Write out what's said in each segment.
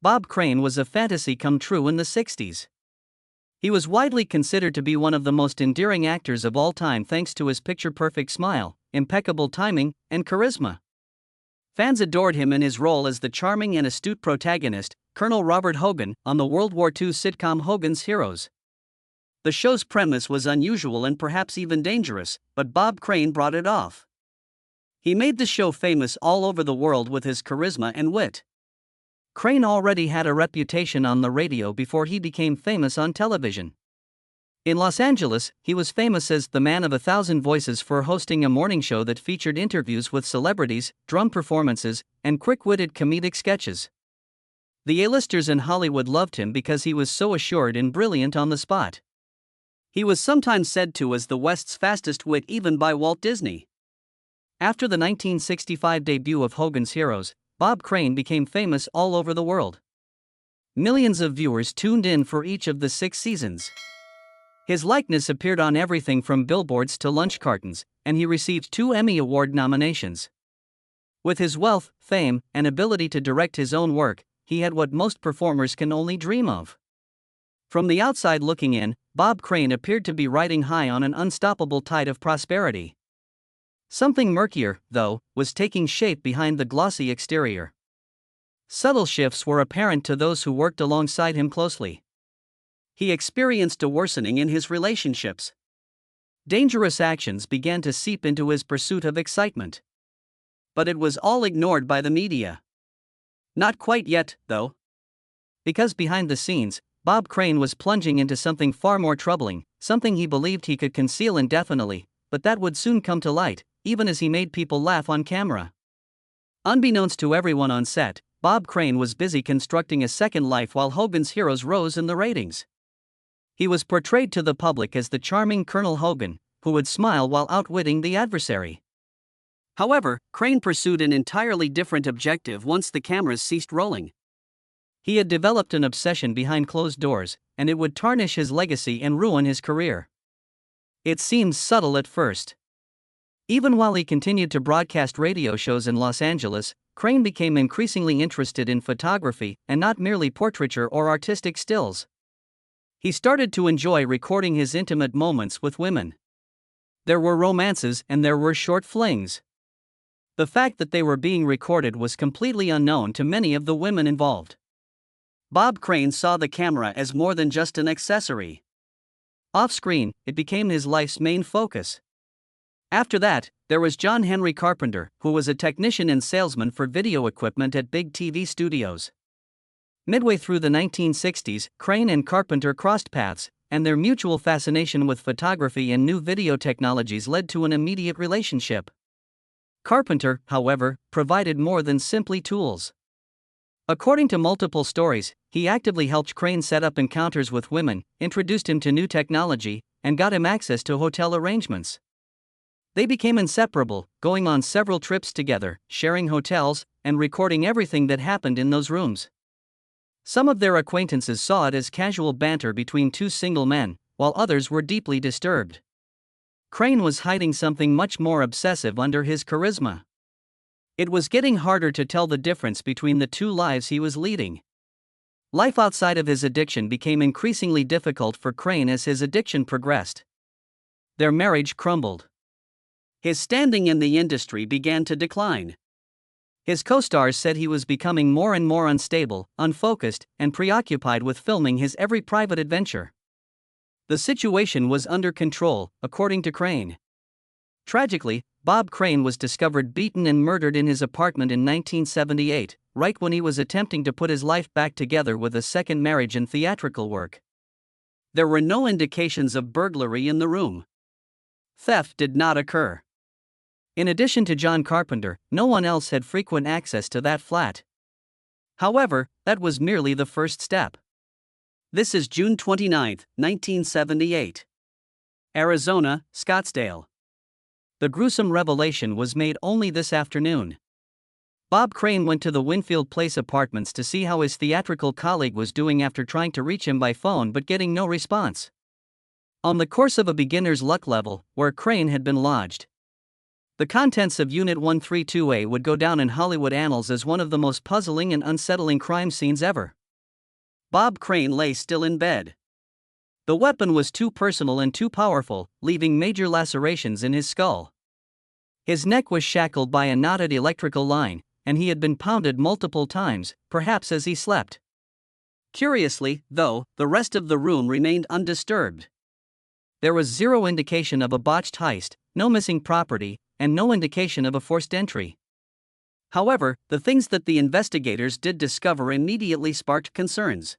Bob Crane was a fantasy come true in the 60s. He was widely considered to be one of the most endearing actors of all time thanks to his picture-perfect smile, impeccable timing, and charisma. Fans adored him in his role as the charming and astute protagonist, Colonel Robert Hogan, on the World War II sitcom Hogan's Heroes. The show's premise was unusual and perhaps even dangerous, but Bob Crane brought it off. He made the show famous all over the world with his charisma and wit. Crane already had a reputation on the radio before he became famous on television. In Los Angeles, he was famous as the man of 1,000 voices for hosting a morning show that featured interviews with celebrities, drum performances, and quick-witted comedic sketches. The A-listers in Hollywood loved him because he was so assured and brilliant on the spot. He was sometimes said to as the West's fastest wit even by Walt Disney. After the 1965 debut of Hogan's Heroes, Bob Crane became famous all over the world. Millions of viewers tuned in for each of the 6 seasons. His likeness appeared on everything from billboards to lunch cartons, and he received 2 Emmy Award nominations. With his wealth, fame, and ability to direct his own work, he had what most performers can only dream of. From the outside looking in, Bob Crane appeared to be riding high on an unstoppable tide of prosperity. Something murkier, though, was taking shape behind the glossy exterior. Subtle shifts were apparent to those who worked alongside him closely. He experienced a worsening in his relationships. Dangerous actions began to seep into his pursuit of excitement. But it was all ignored by the media. Not quite yet, though. Because behind the scenes, Bob Crane was plunging into something far more troubling, something he believed he could conceal indefinitely, but that would soon come to light, even as he made people laugh on camera. Unbeknownst to everyone on set, Bob Crane was busy constructing a second life while Hogan's Heroes rose in the ratings. He was portrayed to the public as the charming Colonel Hogan, who would smile while outwitting the adversary. However, Crane pursued an entirely different objective once the cameras ceased rolling. He had developed an obsession behind closed doors, and it would tarnish his legacy and ruin his career. It seemed subtle at first. Even while he continued to broadcast radio shows in Los Angeles, Crane became increasingly interested in photography and not merely portraiture or artistic stills. He started to enjoy recording his intimate moments with women. There were romances and there were short flings. The fact that they were being recorded was completely unknown to many of the women involved. Bob Crane saw the camera as more than just an accessory. Off-screen, it became his life's main focus. After that, there was John Henry Carpenter, who was a technician and salesman for video equipment at big TV studios. Midway through the 1960s, Crane and Carpenter crossed paths, and their mutual fascination with photography and new video technologies led to an immediate relationship. Carpenter, however, provided more than simply tools. According to multiple stories, he actively helped Crane set up encounters with women, introduced him to new technology, and got him access to hotel arrangements. They became inseparable, going on several trips together, sharing hotels, and recording everything that happened in those rooms. Some of their acquaintances saw it as casual banter between 2 single men, while others were deeply disturbed. Crane was hiding something much more obsessive under his charisma. It was getting harder to tell the difference between the 2 lives he was leading. Life outside of his addiction became increasingly difficult for Crane as his addiction progressed. Their marriage crumbled. His standing in the industry began to decline. His co-stars said he was becoming more and more unstable, unfocused, and preoccupied with filming his every private adventure. The situation was under control, according to Crane. Tragically, Bob Crane was discovered beaten and murdered in his apartment in 1978, right when he was attempting to put his life back together with a second marriage and theatrical work. There were no indications of burglary in the room. Theft did not occur. In addition to John Carpenter, no one else had frequent access to that flat. However, that was merely the first step. This is June 29, 1978. Arizona, Scottsdale. The gruesome revelation was made only this afternoon. Bob Crane went to the Winfield Place apartments to see how his theatrical colleague was doing after trying to reach him by phone but getting no response. On the course of a beginner's luck level, where Crane had been lodged. The contents of Unit 132A would go down in Hollywood annals as one of the most puzzling and unsettling crime scenes ever. Bob Crane lay still in bed. The weapon was too personal and too powerful, leaving major lacerations in his skull. His neck was shackled by a knotted electrical line, and he had been pounded multiple times, perhaps as he slept. Curiously, though, the rest of the room remained undisturbed. There was zero indication of a botched heist, no missing property, and no indication of a forced entry. However, the things that the investigators did discover immediately sparked concerns.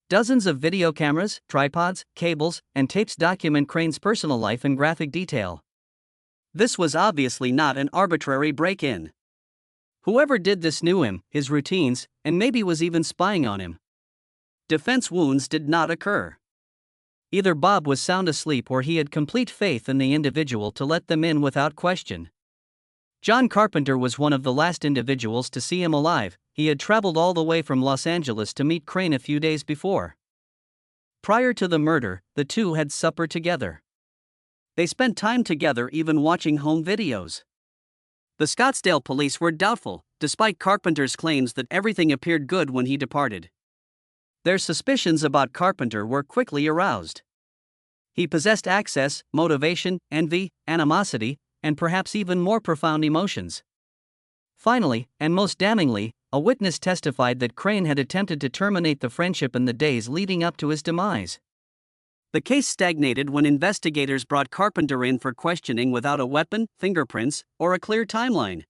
Dozens of video cameras, tripods, cables, and tapes document Crane's personal life in graphic detail. This was obviously not an arbitrary break-in. Whoever did this knew him, his routines, and maybe was even spying on him. Defense wounds did not occur. Either Bob was sound asleep or he had complete faith in the individual to let them in without question. John Carpenter was one of the last individuals to see him alive. He had traveled all the way from Los Angeles to meet Crane a few days before. Prior to the murder, the two had supper together. They spent time together, even watching home videos. The Scottsdale police were doubtful, despite Carpenter's claims that everything appeared good when he departed. Their suspicions about Carpenter were quickly aroused. He possessed access, motivation, envy, animosity, and perhaps even more profound emotions. Finally, and most damningly, a witness testified that Crane had attempted to terminate the friendship in the days leading up to his demise. The case stagnated when investigators brought Carpenter in for questioning without a weapon, fingerprints, or a clear timeline.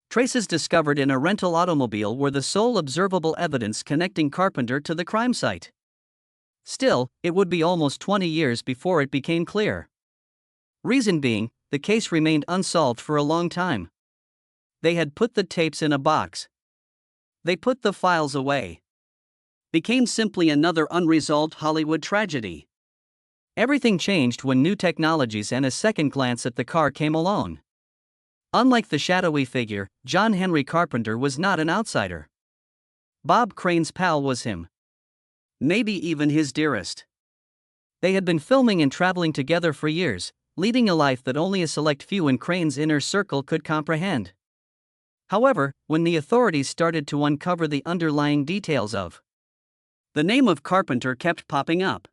Traces discovered in a rental automobile were the sole observable evidence connecting Carpenter to the crime site. Still, it would be almost 20 years before it became clear. Reason being, the case remained unsolved for a long time. They had put the tapes in a box. They put the files away. Became simply another unresolved Hollywood tragedy. Everything changed when new technologies and a second glance at the car came along. Unlike the shadowy figure, John Henry Carpenter was not an outsider. Bob Crane's pal was him. Maybe even his dearest. They had been filming and traveling together for years, leading a life that only a select few in Crane's inner circle could comprehend. However, when the authorities started to uncover the underlying details of the name of Carpenter kept popping up.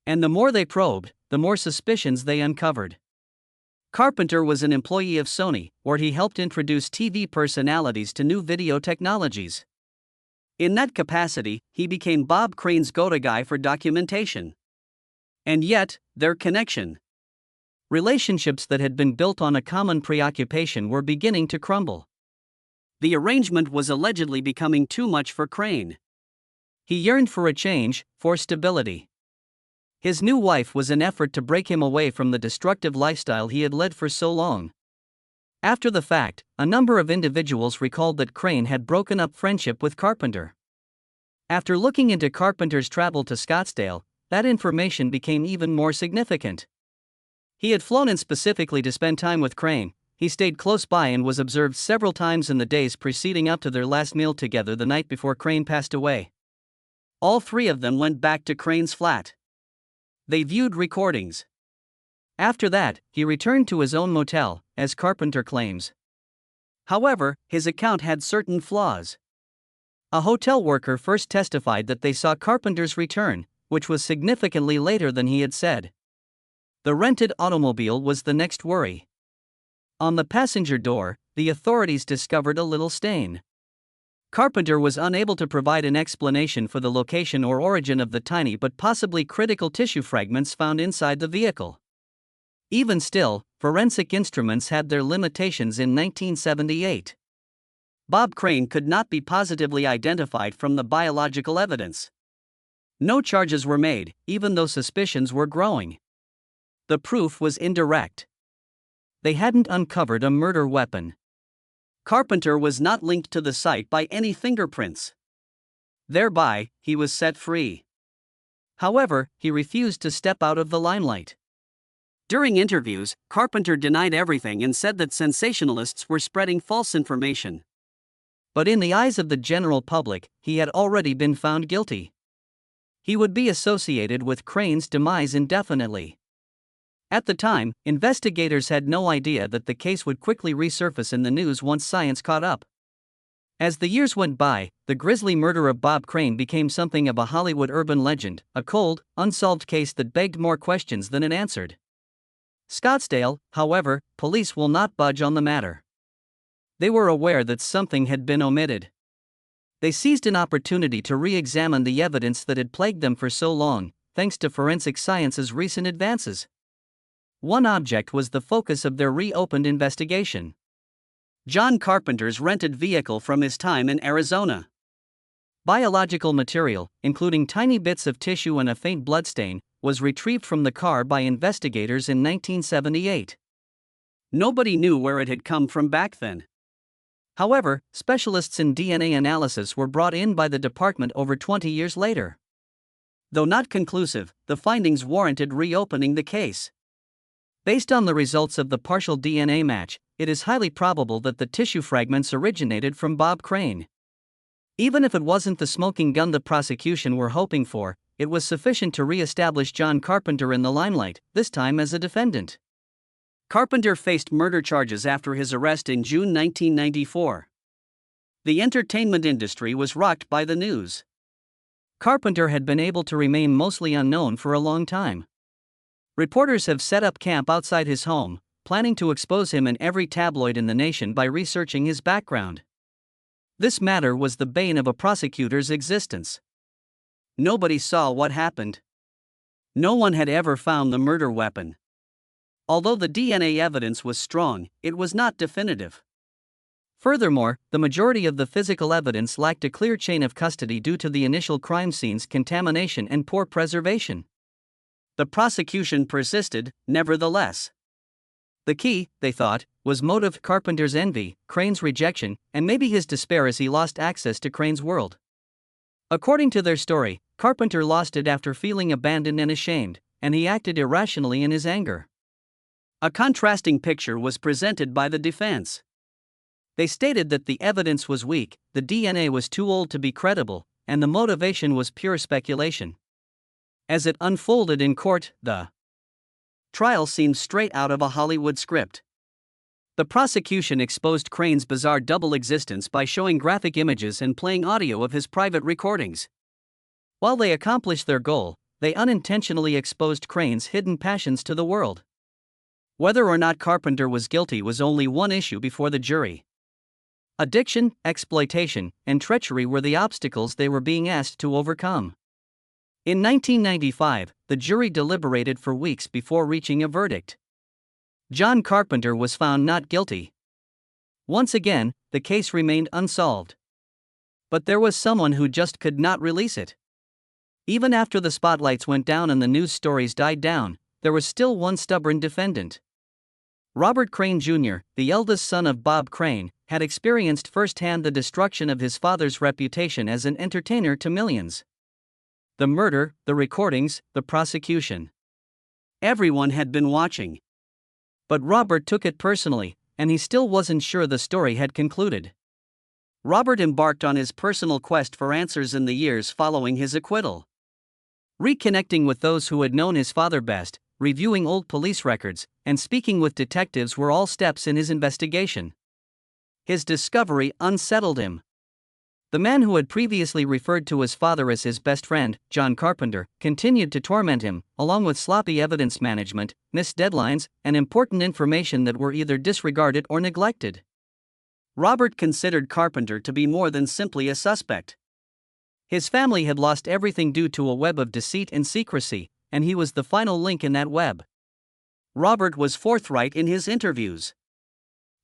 And the more they probed, the more suspicions they uncovered. Carpenter was an employee of Sony, where he helped introduce TV personalities to new video technologies. In that capacity, he became Bob Crane's go-to guy for documentation. And yet, their connection. Relationships that had been built on a common preoccupation were beginning to crumble. The arrangement was allegedly becoming too much for Crane. He yearned for a change, for stability. His new wife was an effort to break him away from the destructive lifestyle he had led for so long. After the fact, a number of individuals recalled that Crane had broken up friendship with Carpenter. After looking into Carpenter's travel to Scottsdale, that information became even more significant. He had flown in specifically to spend time with Crane. He stayed close by and was observed several times in the days preceding up to their last meal together the night before Crane passed away. All three of them went back to Crane's flat. They viewed recordings. After that, he returned to his own motel, as Carpenter claims. However, his account had certain flaws. A hotel worker first testified that they saw Carpenter's return, which was significantly later than he had said. The rented automobile was the next worry. On the passenger door, the authorities discovered a little stain. Carpenter was unable to provide an explanation for the location or origin of the tiny but possibly critical tissue fragments found inside the vehicle. Even still, forensic instruments had their limitations in 1978. Bob Crane could not be positively identified from the biological evidence. No charges were made, even though suspicions were growing. The proof was indirect. They hadn't uncovered a murder weapon. Carpenter was not linked to the site by any fingerprints. Thereby, he was set free. However, he refused to step out of the limelight. During interviews, Carpenter denied everything and said that sensationalists were spreading false information. But in the eyes of the general public, he had already been found guilty. He would be associated with Crane's demise indefinitely. At the time, investigators had no idea that the case would quickly resurface in the news once science caught up. As the years went by, the grisly murder of Bob Crane became something of a Hollywood urban legend, a cold, unsolved case that begged more questions than it answered. Scottsdale, however, police will not budge on the matter. They were aware that something had been omitted. They seized an opportunity to re-examine the evidence that had plagued them for so long, thanks to forensic science's recent advances. One object was the focus of their reopened investigation: John Carpenter's rented vehicle from his time in Arizona. Biological material, including tiny bits of tissue and a faint bloodstain, was retrieved from the car by investigators in 1978. Nobody knew where it had come from back then. However, specialists in DNA analysis were brought in by the department over 20 years later. Though not conclusive, the findings warranted reopening the case. Based on the results of the partial DNA match, it is highly probable that the tissue fragments originated from Bob Crane. Even if it wasn't the smoking gun the prosecution were hoping for, it was sufficient to re-establish John Carpenter in the limelight, this time as a defendant. Carpenter faced murder charges after his arrest in June 1994. The entertainment industry was rocked by the news. Carpenter had been able to remain mostly unknown for a long time. Reporters have set up camp outside his home, planning to expose him in every tabloid in the nation by researching his background. This matter was the bane of a prosecutor's existence. Nobody saw what happened. No one had ever found the murder weapon. Although the DNA evidence was strong, it was not definitive. Furthermore, the majority of the physical evidence lacked a clear chain of custody due to the initial crime scene's contamination and poor preservation. The prosecution persisted, nevertheless. The key, they thought, was motive: Carpenter's envy, Crane's rejection, and maybe his despair as he lost access to Crane's world. According to their story, Carpenter lost it after feeling abandoned and ashamed, and he acted irrationally in his anger. A contrasting picture was presented by the defense. They stated that the evidence was weak, the DNA was too old to be credible, and the motivation was pure speculation. As it unfolded in court, the trial seemed straight out of a Hollywood script. The prosecution exposed Crane's bizarre double existence by showing graphic images and playing audio of his private recordings. While they accomplished their goal, they unintentionally exposed Crane's hidden passions to the world. Whether or not Carpenter was guilty was only one issue before the jury. Addiction, exploitation, and treachery were the obstacles they were being asked to overcome. In 1995, the jury deliberated for weeks before reaching a verdict. John Carpenter was found not guilty. Once again, the case remained unsolved. But there was someone who just could not release it. Even after the spotlights went down and the news stories died down, there was still one stubborn defendant. Robert Crane Jr., the eldest son of Bob Crane, had experienced firsthand the destruction of his father's reputation as an entertainer to millions. The murder, the recordings, the prosecution. Everyone had been watching. But Robert took it personally, and he still wasn't sure the story had concluded. Robert embarked on his personal quest for answers in the years following his acquittal. Reconnecting with those who had known his father best, reviewing old police records, and speaking with detectives were all steps in his investigation. His discovery unsettled him. The man who had previously referred to his father as his best friend, John Carpenter, continued to torment him, along with sloppy evidence management, missed deadlines, and important information that were either disregarded or neglected. Robert considered Carpenter to be more than simply a suspect. His family had lost everything due to a web of deceit and secrecy, and he was the final link in that web. Robert was forthright in his interviews.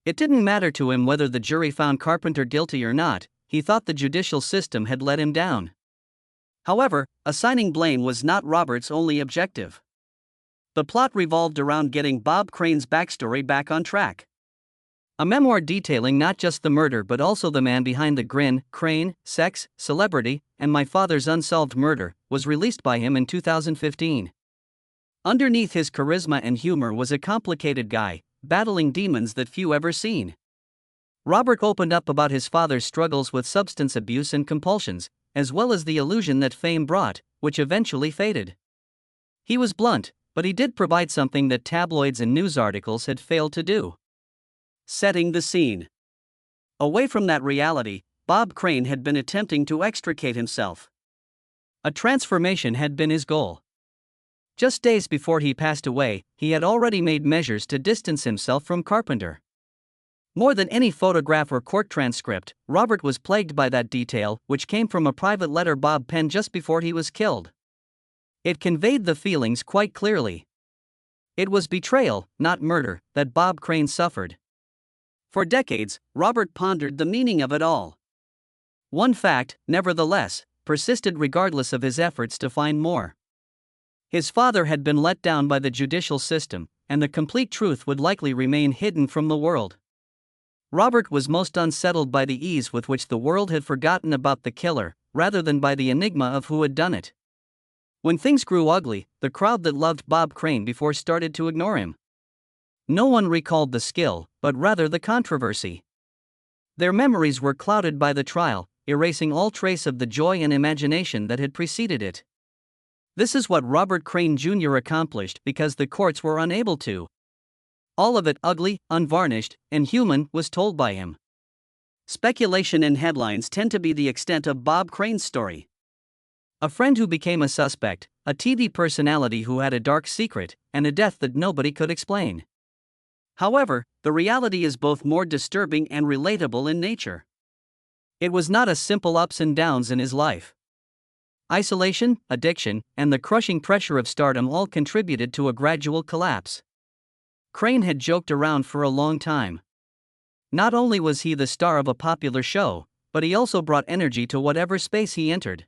It didn't matter to him whether the jury found Carpenter guilty or not. He thought the judicial system had let him down. However, assigning blame was not Robert's only objective. The plot revolved around getting Bob Crane's backstory back on track. A memoir detailing not just the murder but also the man behind the grin, Crane, sex, celebrity, and my father's unsolved murder, was released by him in 2015. Underneath his charisma and humor was a complicated guy, battling demons that few ever seen. Robert opened up about his father's struggles with substance abuse and compulsions, as well as the illusion that fame brought, which eventually faded. He was blunt, but he did provide something that tabloids and news articles had failed to do: setting the scene. Away from that reality, Bob Crane had been attempting to extricate himself. A transformation had been his goal. Just days before he passed away, he had already made measures to distance himself from Carpenter. More than any photograph or court transcript, Robert was plagued by that detail, which came from a private letter Bob penned just before he was killed. It conveyed the feelings quite clearly. It was betrayal, not murder, that Bob Crane suffered. For decades, Robert pondered the meaning of it all. One fact, nevertheless, persisted regardless of his efforts to find more. His father had been let down by the judicial system, and the complete truth would likely remain hidden from the world. Robert was most unsettled by the ease with which the world had forgotten about the killer, rather than by the enigma of who had done it. When things grew ugly, the crowd that loved Bob Crane before started to ignore him. No one recalled the skill, but rather the controversy. Their memories were clouded by the trial, erasing all trace of the joy and imagination that had preceded it. This is what Robert Crane Jr. accomplished because the courts were unable to. All of it ugly, unvarnished, and human was told by him. Speculation and headlines tend to be the extent of Bob Crane's story. A friend who became a suspect, a TV personality who had a dark secret, and a death that nobody could explain. However, the reality is both more disturbing and relatable in nature. It was not a simple ups and downs in his life. Isolation, addiction, and the crushing pressure of stardom all contributed to a gradual collapse. Crane had joked around for a long time. Not only was he the star of a popular show, but he also brought energy to whatever space he entered.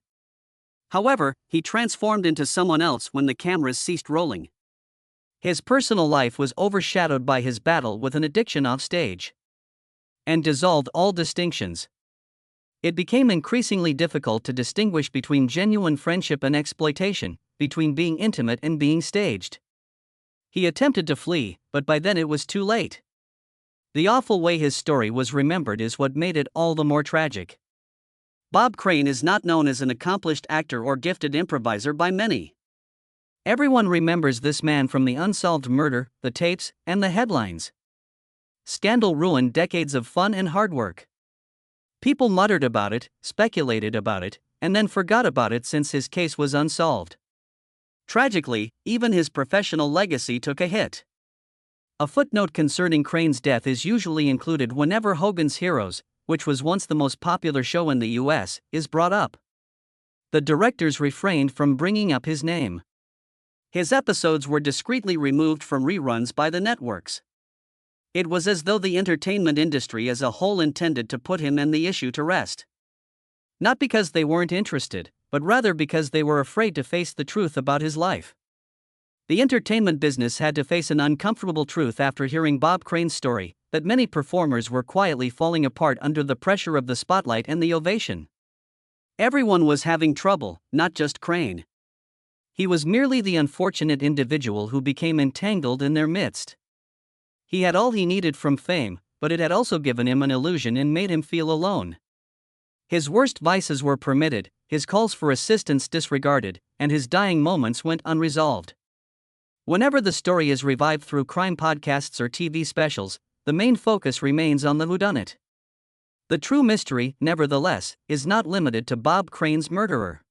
However, he transformed into someone else when the cameras ceased rolling. His personal life was overshadowed by his battle with an addiction off stage, and dissolved all distinctions. It became increasingly difficult to distinguish between genuine friendship and exploitation, between being intimate and being staged. He attempted to flee, but by then it was too late. The awful way his story was remembered is what made it all the more tragic. Bob Crane is not known as an accomplished actor or gifted improviser by many. Everyone remembers this man from the unsolved murder, the tapes, and the headlines. Scandal ruined decades of fun and hard work. People muttered about it, speculated about it, and then forgot about it since his case was unsolved. Tragically, even his professional legacy took a hit. A footnote concerning Crane's death is usually included whenever Hogan's Heroes, which was once the most popular show in the US, is brought up. The directors refrained from bringing up his name. His episodes were discreetly removed from reruns by the networks. It was as though the entertainment industry as a whole intended to put him and the issue to rest. Not because they weren't interested, but rather because they were afraid to face the truth about his life. The entertainment business had to face an uncomfortable truth after hearing Bob Crane's story, that many performers were quietly falling apart under the pressure of the spotlight and the ovation. Everyone was having trouble, not just Crane. He was merely the unfortunate individual who became entangled in their midst. He had all he needed from fame, but it had also given him an illusion and made him feel alone. His worst vices were permitted, his calls for assistance disregarded, and his dying moments went unresolved. Whenever the story is revived through crime podcasts or TV specials, the main focus remains on the whodunit. The true mystery, nevertheless, is not limited to Bob Crane's murderer.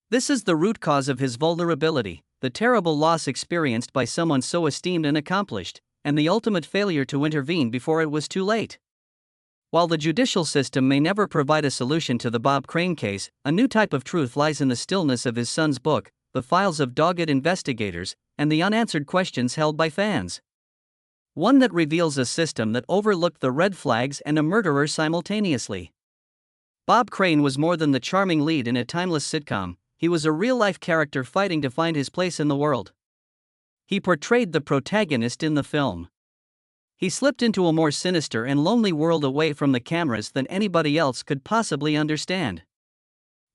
This is the root cause of his vulnerability, the terrible loss experienced by someone so esteemed and accomplished, and the ultimate failure to intervene before it was too late. While the judicial system may never provide a solution to the Bob Crane case, a new type of truth lies in the stillness of his son's book, the files of dogged investigators, and the unanswered questions held by fans. One that reveals a system that overlooked the red flags and a murderer simultaneously. Bob Crane was more than the charming lead in a timeless sitcom, he was a real-life character fighting to find his place in the world. He portrayed the protagonist in the film. He slipped into a more sinister and lonely world away from the cameras than anybody else could possibly understand.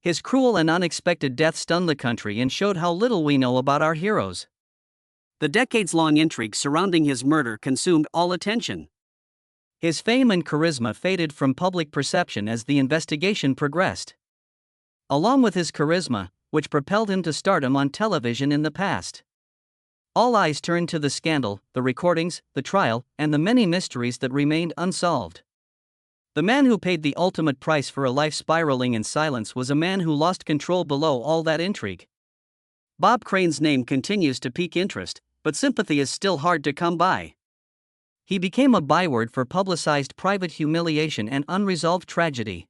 His cruel and unexpected death stunned the country and showed how little we know about our heroes. The decades-long intrigue surrounding his murder consumed all attention. His fame and charisma faded from public perception as the investigation progressed. Along with his charisma, which propelled him to stardom on television in the past. All eyes turned to the scandal, the recordings, the trial, and the many mysteries that remained unsolved. The man who paid the ultimate price for a life spiraling in silence was a man who lost control below all that intrigue. Bob Crane's name continues to pique interest, but sympathy is still hard to come by. He became a byword for publicized private humiliation and unresolved tragedy.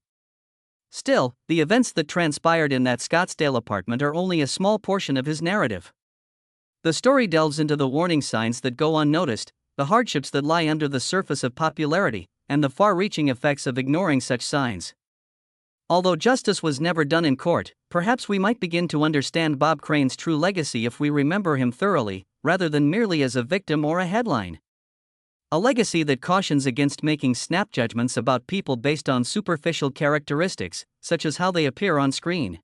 Still, the events that transpired in that Scottsdale apartment are only a small portion of his narrative. The story delves into the warning signs that go unnoticed, the hardships that lie under the surface of popularity, and the far-reaching effects of ignoring such signs. Although justice was never done in court, perhaps we might begin to understand Bob Crane's true legacy if we remember him thoroughly, rather than merely as a victim or a headline. A legacy that cautions against making snap judgments about people based on superficial characteristics, such as how they appear on screen.